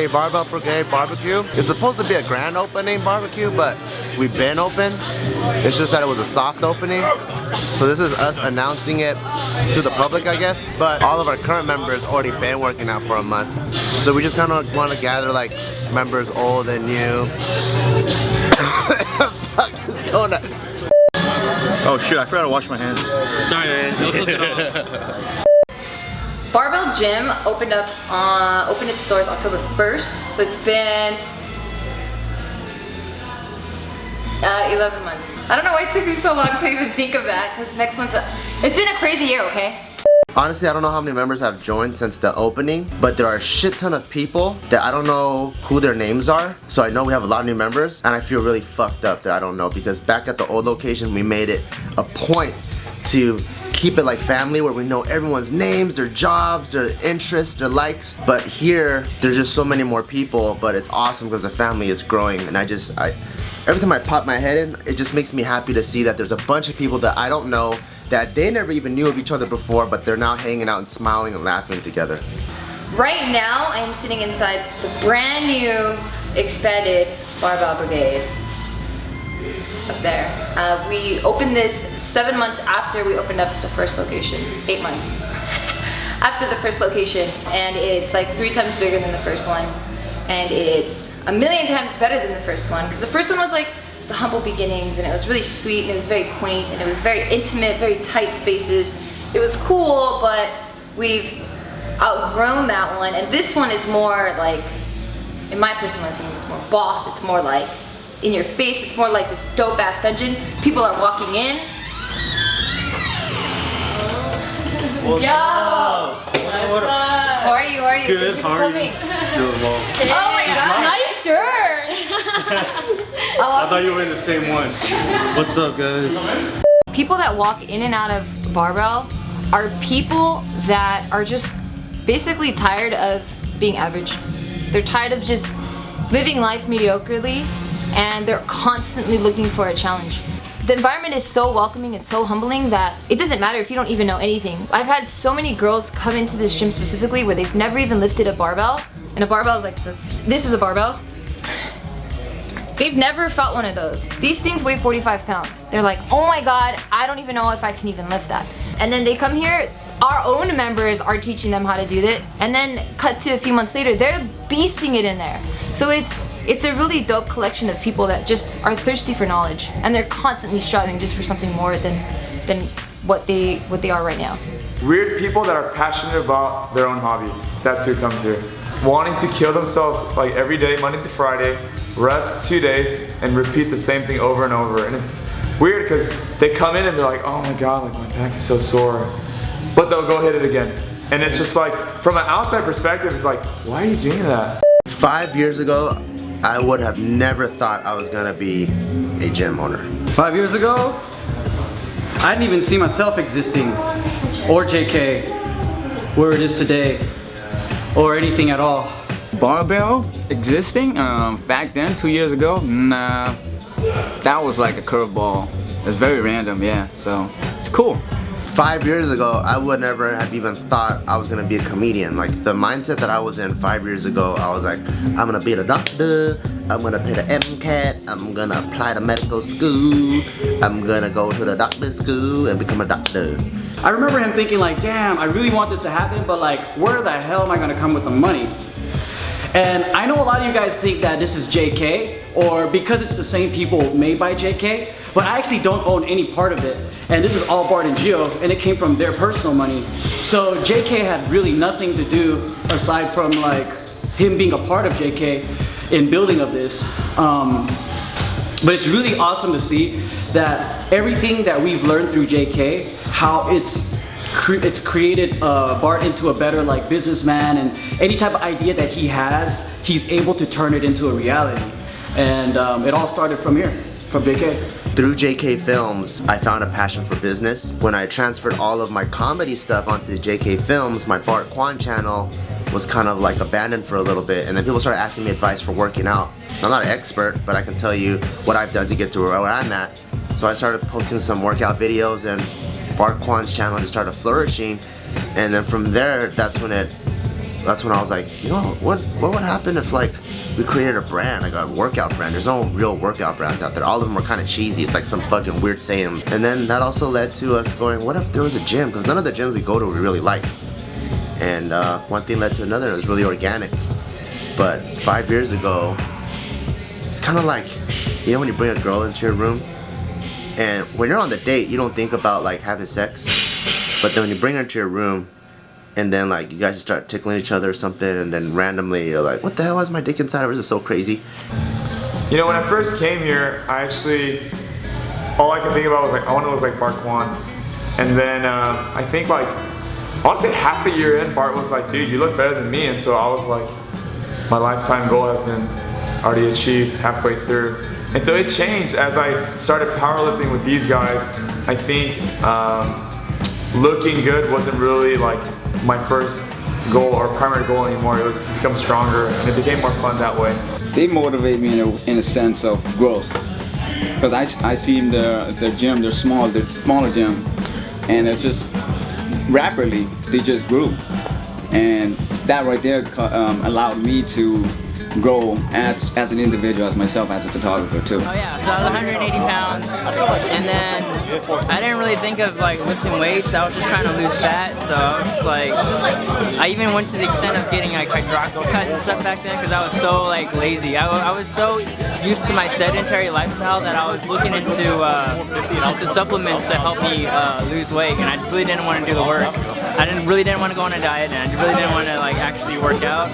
Barbell Brigade BBQ. It's supposed to be a grand opening barbecue, but we've been open. It's just that it was a soft opening. So this is us announcing it to the public, I guess. But all of our current members already been working out for a month. So we just kind of want to gather like members old and new. Fuck this donut. Oh shit, I forgot to wash my hands. Sorry, man. Barbell Gym opened its doors October 1st, so it's been 11 months. I don't know why it took me so long to even think of that, because next month, it's been a crazy year, okay? Honestly, I don't know how many members have joined since the opening, but there are a shit ton of people that I don't know who their names are. So I know we have a lot of new members, and I feel really fucked up that I don't know, because back at the old location, we made it a point to keep it like family, where we know everyone's names, their jobs, their interests, their likes. But here, there's just so many more people, but it's awesome because the family is growing, and every time I pop my head in, it just makes me happy to see that there's a bunch of people that I don't know, that they never even knew of each other before, but they're now hanging out and smiling and laughing together. Right now, I am sitting inside the brand new, expanded Barbell Brigade. Up there. We opened this 7 months after we opened up the first location. 8 months after the first location, and it's like 3 times bigger than the first one, and it's a million times better than the first one, because the first one was like the humble beginnings, and it was really sweet, and it was very quaint, and it was very intimate, very tight spaces. It was cool, but we've outgrown that one, and this one is more like, in my personal opinion, it's more boss. It's more like in your face. It's more like this dope ass dungeon. People are walking in. What's Yo! up? What up? How are you? How are you? Good, how are you? Doing well. Oh my god, nice shirt! I thought you were in the same one. What's up, guys? People that walk in and out of Barbell are people that are just basically tired of being average. They're tired of just living life mediocrely, and they're constantly looking for a challenge. The environment is so welcoming and so humbling that it doesn't matter if you don't even know anything. I've had so many girls come into this gym specifically where they've never even lifted a barbell, and a barbell is like this is a barbell. They've never felt one of those. These things weigh 45 pounds. They're like, oh my god, I don't even know if I can even lift that. And then they come here, our own members are teaching them how to do that, and then cut to a few months later, they're beasting it in there. So it's a really dope collection of people that just are thirsty for knowledge, and they're constantly striving just for something more than what they are right now. Weird people that are passionate about their own hobby. That's who comes here. Wanting to kill themselves like every day, Monday to Friday, rest 2 days, and repeat the same thing over and over. And it's weird because they come in and they're like, oh my god, like my back is so sore. But they'll go hit it again. And it's just like, from an outside perspective, it's like, why are you doing that? 5 years ago, I would have never thought I was gonna be a gym owner. 5 years ago, I didn't even see myself existing, or JK, where it is today, or anything at all. Barbell existing? Back then, 2 years ago? Nah, that was like a curveball. It was very random, yeah, so it's cool. 5 years ago, I would never have even thought I was gonna be a comedian. Like the mindset that I was in 5 years ago, I was like, I'm gonna be a doctor, I'm gonna pay the MCAT, I'm gonna apply to medical school, I'm gonna go to the doctor school and become a doctor. I remember him thinking like, damn, I really want this to happen, but like, where the hell am I gonna come with the money? And I know a lot of you guys think that this is JK, or because it's the same people made by JK, but I actually don't own any part of it. And this is all Bart and Gio, and it came from their personal money. So JK had really nothing to do aside from like him being a part of JK in building of this. But it's really awesome to see that everything that we've learned through JK, how it's created Bart into a better like businessman, and any type of idea that he has, he's able to turn it into a reality. And it all started from here, from JK. Through JK Films, I found a passion for business. When I transferred all of my comedy stuff onto JK Films, my Bart Quan channel was kind of like abandoned for a little bit, and then people started asking me advice for working out. I'm not an expert, but I can tell you what I've done to get to where I'm at. So I started posting some workout videos, and Bart Quan's channel just started flourishing, and then from there, that's when it that's when I was like, you know, what would happen if like we created a brand, like a workout brand? There's no real workout brands out there. All of them are kind of cheesy. It's like some fucking weird saying. And then that also led to us going, what if there was a gym? Because none of the gyms we go to we really like. And one thing led to another. It was really organic. But 5 years ago, it's kind of like, you know when you bring a girl into your room, and when you're on the date, you don't think about like having sex. But then when you bring her into your room, and then like you guys just start tickling each other or something, and then randomly you're like, what the hell is my dick inside of her? This is so crazy. You know, when I first came here, all I could think about was like, I want to look like Bart Kwan. And then I think like, I want to say half a year in, Bart was like, dude, you look better than me. And so I was like, my lifetime goal has been already achieved halfway through. And so it changed as I started powerlifting with these guys. I think looking good wasn't really like my first goal or primary goal anymore. It was to become stronger, and it became more fun that way. They motivate me in a sense of growth, because I see in the gym, they're smaller gym, and it's just rapidly they just grew, and that right there allowed me to grow as an individual, as myself, as a photographer too. Oh yeah, so I was 180 pounds, and then I didn't really think of like lifting weights. I was just trying to lose fat, so I was just like, I even went to the extent of getting like hydroxycut and stuff back then because I was so like lazy. I was so used to my sedentary lifestyle that I was looking into supplements to help me lose weight, and I really didn't want to do the work. I really didn't want to go on a diet, and I really didn't want to like actually work out.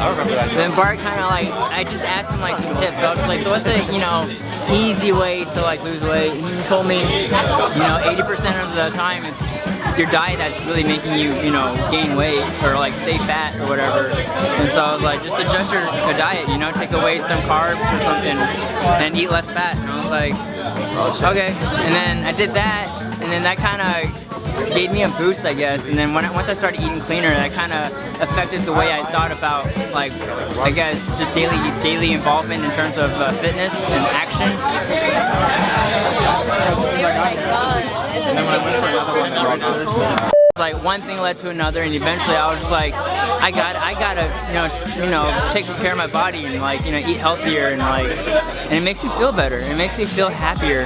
I remember that. Then Bart kind of like, I just asked him like some tips. I was like, so what's a, you know, easy way to like lose weight? And he told me, you know, 80% of the time it's your diet that's really making you, you know, gain weight or like stay fat or whatever. And so I was like, just adjust your diet, you know, take away some carbs or something and eat less fat. And I was like, okay. And then I did that, and then that kind of gave me a boost, I guess. And then once I started eating cleaner, that kind of affected the way I thought about, like, I guess, just daily involvement in terms of fitness and action. Like one thing led to another, and eventually I was just like, I gotta, you know, take care of my body and like, you know, eat healthier and like, and it makes you feel better. It makes you feel happier.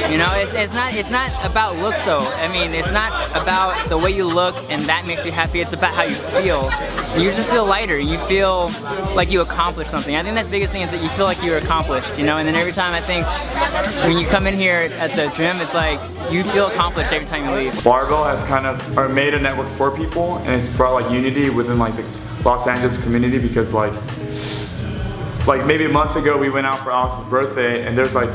You know, it's not about looks though. I mean, it's not about the way you look and that makes you happy. It's about how you feel. You just feel lighter. You feel like you accomplished something. I think that's the biggest thing is that you feel like you're accomplished. You know, and then every time I think when you come in here at the gym, it's like you feel accomplished every time you leave. Barbell has kind of made a network for people, and it's brought like unity within like the Los Angeles community, because like maybe a month ago we went out for Alex's birthday and there's like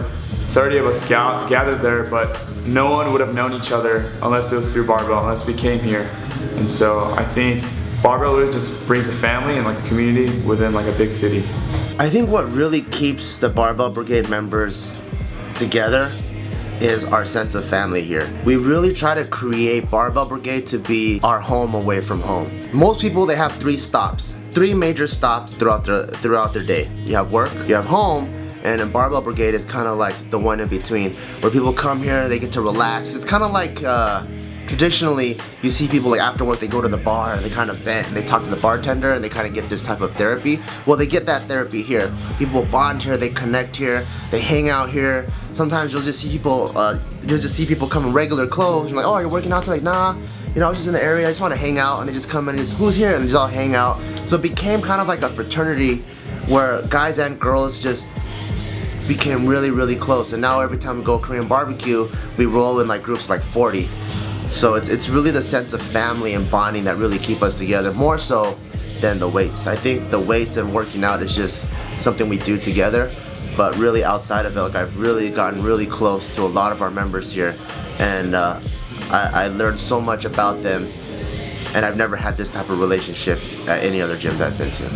30 of us gathered there, but no one would have known each other unless it was through Barbell, unless we came here. And so I think Barbell really just brings a family and like a community within like a big city. I think what really keeps the Barbell Brigade members together is our sense of family here. We really try to create Barbell Brigade to be our home away from home. Most people, they have three major stops throughout their day. You have work, you have home, and then Barbell Brigade is kind of like the one in between, where people come here, they get to relax. It's kind of like traditionally, you see people like after work, they go to the bar and they kind of vent and they talk to the bartender and they kind of get this type of therapy. Well, they get that therapy here. People bond here, they connect here, they hang out here. Sometimes you'll just see people come in regular clothes. You're like, oh, you're working out today? Like, nah, you know, I was just in the area, I just want to hang out. And they just come in and just, who's here? And they just all hang out. So it became kind of like a fraternity where guys and girls just became really, really close. And now every time we go Korean barbecue, we roll in like groups like 40. So it's really the sense of family and bonding that really keep us together, more so than the weights. I think the weights and working out is just something we do together, but really outside of it, like I've really gotten really close to a lot of our members here, and I learned so much about them, and I've never had this type of relationship at any other gyms I've been to.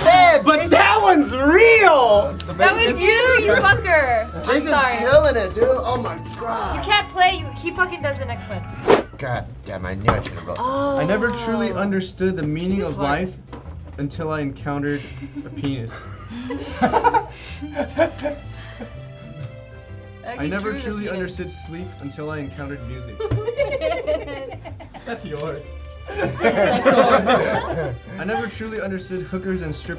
Hey, but that one's real! That was you fucker! I'm sorry. Jason's killing it, dude. Oh my god. You can't play, he fucking does the next one. God damn, I knew I should have rolled. I never truly understood the meaning of life until I encountered a penis. I never truly understood sleep until I encountered music. That's yours. That's all. I never truly understood hookers and strippers